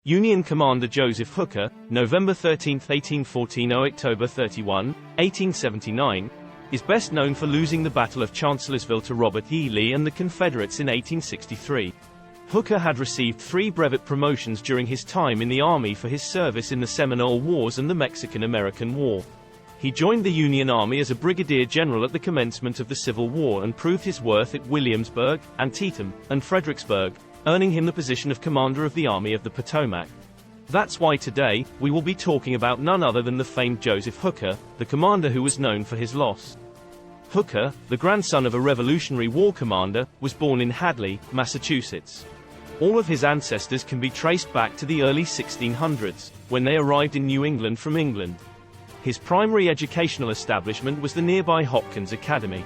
Union Commander Joseph Hooker, November 13, 1814 – October 31, 1879, is best known for losing the Battle of Chancellorsville to Robert E. Lee and the Confederates in 1863. Hooker had received 3 brevet promotions during his time in the Army for his service in the Seminole Wars and the Mexican-American War. He joined the Union Army as a brigadier general at the commencement of the Civil War and proved his worth at Williamsburg, Antietam, and Fredericksburg, earning him the position of Commander of the Army of the Potomac. That's why today, we will be talking about none other than the famed Joseph Hooker, the commander who was known for his loss. Hooker, the grandson of a Revolutionary War commander, was born in Hadley, Massachusetts. All of his ancestors can be traced back to the early 1600s, when they arrived in New England from England. His primary educational establishment was the nearby Hopkins Academy.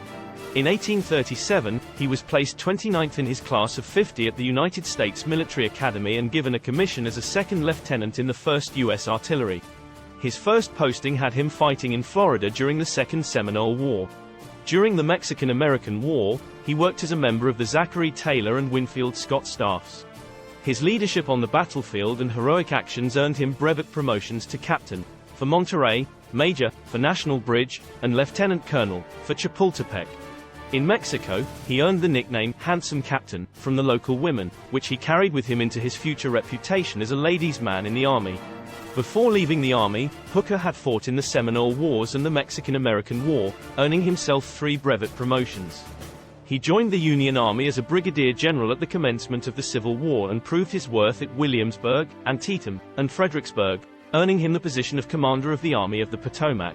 In 1837, he was placed 29th in his class of 50 at the United States Military Academy and given a commission as a second lieutenant in the 1st U.S. Artillery. His first posting had him fighting in Florida during the Second Seminole War. During the Mexican-American War, he worked as a member of the Zachary Taylor and Winfield Scott staffs. His leadership on the battlefield and heroic actions earned him brevet promotions to captain for Monterey, major for National Bridge, and lieutenant colonel for Chapultepec. In Mexico, he earned the nickname Handsome Captain from the local women, which he carried with him into his future reputation as a ladies' man in the Army. Before leaving the Army, Hooker had fought in the Seminole Wars and the Mexican-American War, earning himself 3 brevet promotions. He joined the Union Army as a brigadier general at the commencement of the Civil War and proved his worth at Williamsburg, Antietam, and Fredericksburg, earning him the position of Commander of the Army of the Potomac.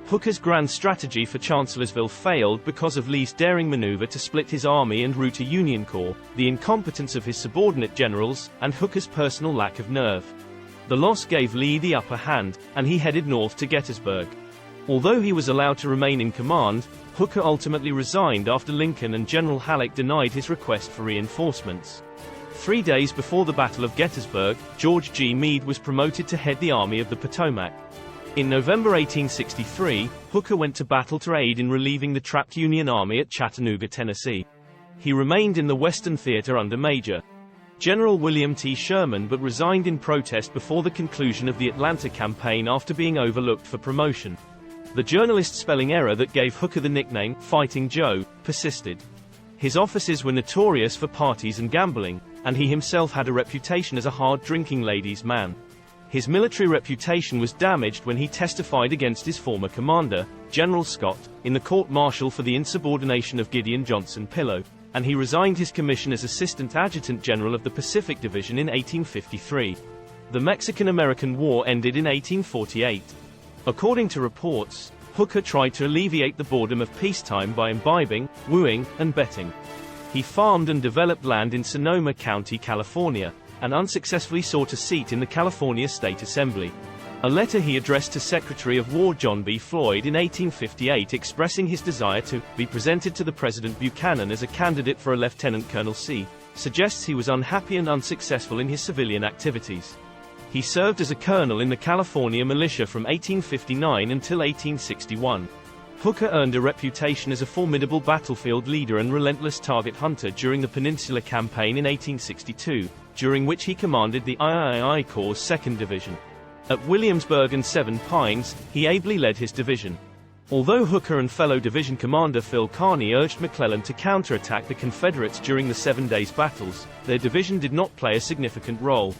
Hooker's grand strategy for Chancellorsville failed because of Lee's daring maneuver to split his army and rout a Union corps, the incompetence of his subordinate generals, and Hooker's personal lack of nerve. The loss gave Lee the upper hand, and he headed north to Gettysburg. Although he was allowed to remain in command, Hooker ultimately resigned after Lincoln and General Halleck denied his request for reinforcements. 3 days before the Battle of Gettysburg, George G. Meade was promoted to head the Army of the Potomac. In November 1863, Hooker went to battle to aid in relieving the trapped Union Army at Chattanooga, Tennessee. He remained in the Western Theater under Major General William T. Sherman but resigned in protest before the conclusion of the Atlanta campaign after being overlooked for promotion. The journalist spelling error that gave Hooker the nickname Fighting Joe persisted. His offices were notorious for parties and gambling, and he himself had a reputation as a hard-drinking ladies' man. His military reputation was damaged when he testified against his former commander, General Scott, in the court-martial for the insubordination of Gideon Johnson Pillow, and he resigned his commission as Assistant Adjutant General of the Pacific Division in 1853. The Mexican-American War ended in 1848. According to reports, Hooker tried to alleviate the boredom of peacetime by imbibing, wooing, and betting. He farmed and developed land in Sonoma County, California, and unsuccessfully sought a seat in the California State Assembly. A letter he addressed to Secretary of War John B. Floyd in 1858 expressing his desire to be presented to the President Buchanan as a candidate for a Lieutenant Colonel C. suggests he was unhappy and unsuccessful in his civilian activities. He served as a colonel in the California militia from 1859 until 1861. Hooker earned a reputation as a formidable battlefield leader and relentless target hunter during the Peninsula Campaign in 1862, during which he commanded the III Corps' 2nd Division. At Williamsburg and Seven Pines, he ably led his division. Although Hooker and fellow division commander Phil Kearny urged McClellan to counterattack the Confederates during the 7 days battles, their division did not play a significant role.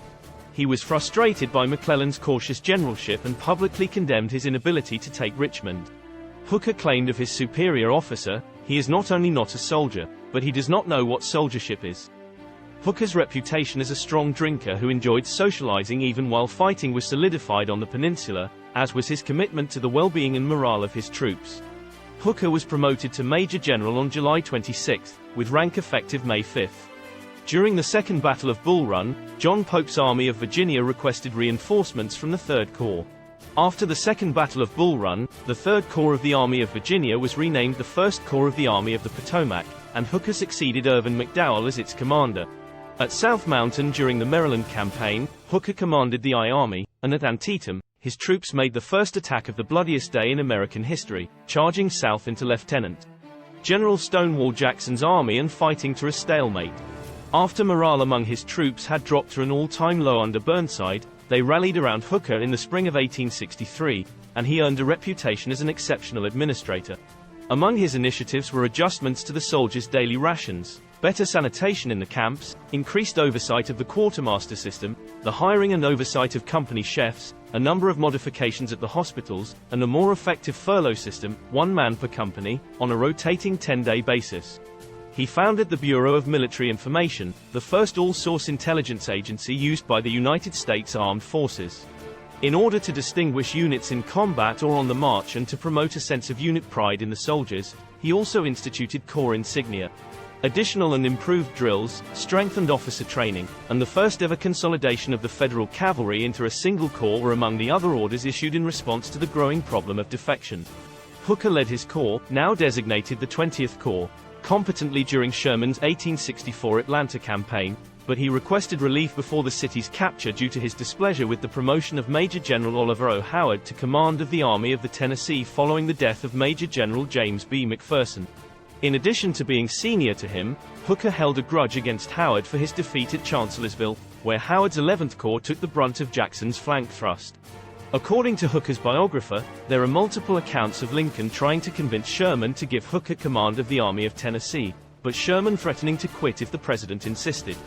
He was frustrated by McClellan's cautious generalship and publicly condemned his inability to take Richmond. Hooker claimed of his superior officer, "He is not only not a soldier, but he does not know what soldiership is." Hooker's reputation as a strong drinker who enjoyed socializing even while fighting was solidified on the peninsula, as was his commitment to the well-being and morale of his troops. Hooker was promoted to Major General on July 26, with rank effective May 5. During the Second Battle of Bull Run, John Pope's Army of Virginia requested reinforcements from the 3rd Corps. After the Second Battle of Bull Run, the 3rd Corps of the Army of Virginia was renamed the 1st Corps of the Army of the Potomac, and Hooker succeeded Irvin McDowell as its commander. At South Mountain during the Maryland Campaign, Hooker commanded the I Army, and at Antietam, his troops made the first attack of the bloodiest day in American history, charging south into Lieutenant General Stonewall Jackson's army and fighting to a stalemate. After morale among his troops had dropped to an all-time low under Burnside, they rallied around Hooker in the spring of 1863, and he earned a reputation as an exceptional administrator. Among his initiatives were adjustments to the soldiers' daily rations, better sanitation in the camps, increased oversight of the quartermaster system, the hiring and oversight of company chefs, a number of modifications at the hospitals, and a more effective furlough system, one man per company, on a rotating 10-day basis. He founded the Bureau of Military Information, the first all-source intelligence agency used by the United States Armed Forces. In order to distinguish units in combat or on the march and to promote a sense of unit pride in the soldiers, he also instituted corps insignia. Additional and improved drills, strengthened officer training, and the first-ever consolidation of the Federal Cavalry into a single corps were among the other orders issued in response to the growing problem of defection. Hooker led his corps, now designated the 20th Corps, competently during Sherman's 1864 Atlanta campaign, but he requested relief before the city's capture due to his displeasure with the promotion of Major General Oliver O. Howard to command of the Army of the Tennessee following the death of Major General James B. McPherson. In addition to being senior to him, Hooker held a grudge against Howard for his defeat at Chancellorsville, where Howard's 11th Corps took the brunt of Jackson's flank thrust. According to Hooker's biographer, there are multiple accounts of Lincoln trying to convince Sherman to give Hooker command of the Army of Tennessee, but Sherman threatening to quit if the president insisted.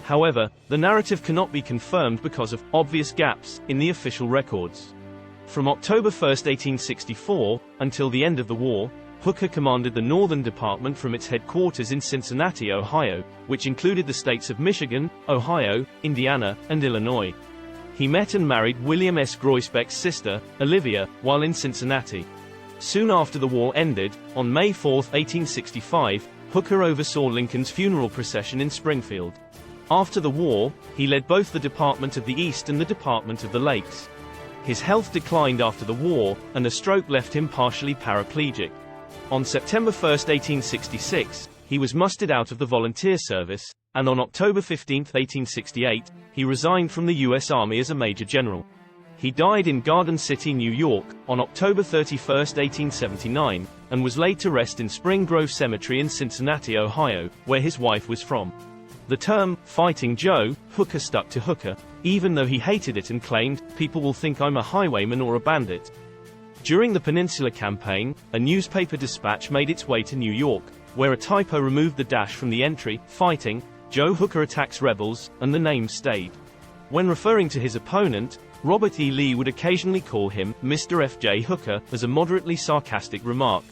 However, the narrative cannot be confirmed because of obvious gaps in the official records. From October 1, 1864, until the end of the war, Hooker commanded the Northern Department from its headquarters in Cincinnati, Ohio, which included the states of Michigan, Ohio, Indiana, and Illinois. He met and married William S. Groisbeck's sister, Olivia, while in Cincinnati. Soon after the war ended, on May 4, 1865, Hooker oversaw Lincoln's funeral procession in Springfield. After the war, he led both the Department of the East and the Department of the Lakes. His health declined after the war, and a stroke left him partially paraplegic. On September 1, 1866, he was mustered out of the volunteer service, and on October 15, 1868, he resigned from the U.S. Army as a Major General. He died in Garden City, New York, on October 31, 1879, and was laid to rest in Spring Grove Cemetery in Cincinnati, Ohio, where his wife was from. The term, Fighting Joe, Hooker stuck to Hooker, even though he hated it and claimed, "People will think I'm a highwayman or a bandit." During the Peninsula Campaign, a newspaper dispatch made its way to New York, where a typo removed the dash from the entry, "Fighting Joe Hooker attacks rebels," and the name stayed. When referring to his opponent, Robert E. Lee would occasionally call him Mr. F.J. Hooker, as a moderately sarcastic remark.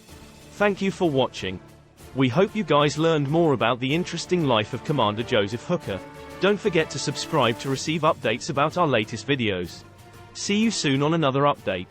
Thank you for watching. We hope you guys learned more about the interesting life of Commander Joseph Hooker. Don't forget to subscribe to receive updates about our latest videos. See you soon on another update.